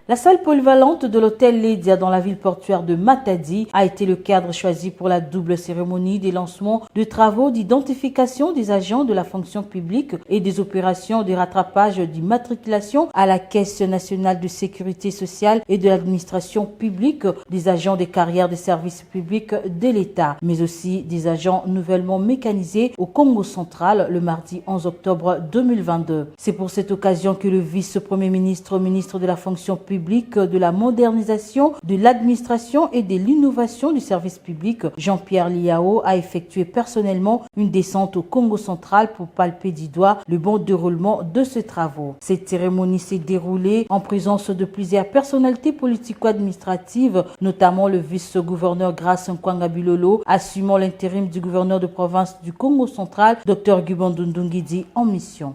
La salle polyvalente de l'hôtel Lédia dans la ville portuaire de Matadi a été le cadre choisi pour la double cérémonie des lancements de travaux d'identification des agents de la fonction publique et des opérations de rattrapage d'immatriculation à la Caisse nationale de sécurité sociale et de l'administration publique des agents des carrières des services publics de l'État, mais aussi des agents nouvellement mécanisés au Congo central le mardi 11 octobre 2022. C'est pour cette occasion que le vice-premier ministre de la fonction publique, de la modernisation, de l'administration et de l'innovation du service public, Jean-Pierre Liao, a effectué personnellement une descente au Congo central pour palper du doigt le bon déroulement de ces travaux. Cette cérémonie s'est déroulée en présence de plusieurs personnalités politico-administratives, notamment le vice-gouverneur Grace Nkwanga Bilolo, assumant l'intérim du gouverneur de province du Congo central, Dr Gubon Ndungidi, en mission.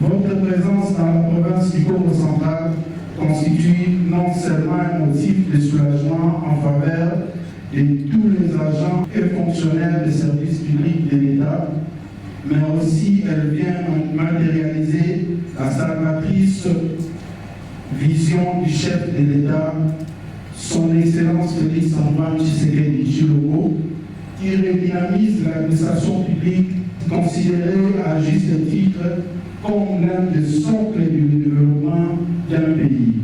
Votre présence dans la province du Congo central constitue non seulement un motif de soulagement en faveur de tous les agents et fonctionnaires des services publics de l'État, mais aussi elle vient matérialiser la salvatrice vision du chef de l'État, son Excellence Félix Antoine Tshisekedi Tshilombo, qui redynamise l'administration publique considérée à juste titre comme l'un des socles du développement d'un pays.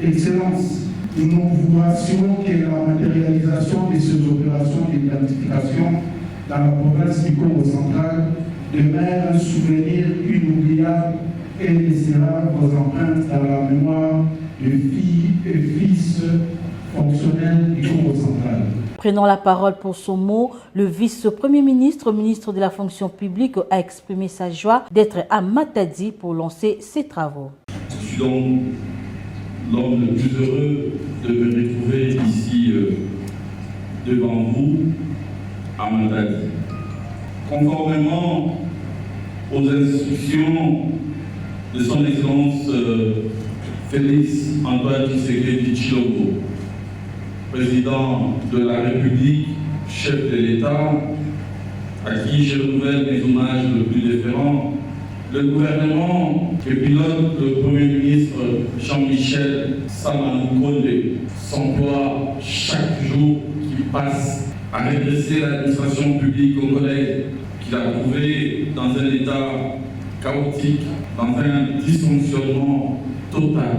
Excellence, nous vous rassurons que la matérialisation de ces opérations d'identification dans la province du Congo central demeure un souvenir inoubliable et laissera vos empreintes dans la mémoire de filles et fils fonctionnels du Congo central. Prenant la parole pour son mot, le vice-premier ministre, ministre de la fonction publique, a exprimé sa joie d'être à Matadi pour lancer ses travaux. Je suis donc l'homme le plus heureux de me retrouver ici devant vous à Matadi. Conformément aux instructions de son Excellence Félix Antoine Tshisekedi Tshilombo, président de la République, chef de l'État, à qui je renouvelle mes hommages le plus déférents, le gouvernement que pilote le Premier ministre Jean-Michel Samaloukonde s'emploie chaque jour qui passe à redresser l'administration publique congolaise qu'il a trouvée dans un état chaotique, dans un dysfonctionnement total.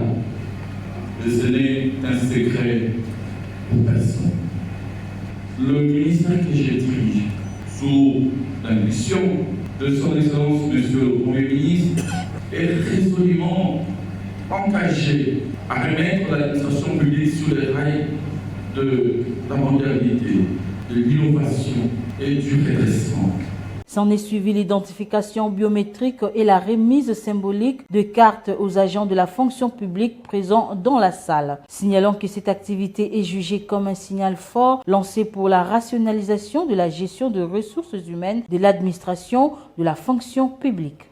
Et ce n'est un secret pour personne. Le ministère que je dirige, sous l'impulsion de son Excellence, Monsieur le Premier ministre, est résolument engagé à remettre l'administration publique sur les rails de la modernité, de l'innovation et du redressement. S'en est suivi l'identification biométrique et la remise symbolique de cartes aux agents de la fonction publique présents dans la salle. Signalons que cette activité est jugée comme un signal fort lancé pour la rationalisation de la gestion de ressources humaines de l'administration de la fonction publique.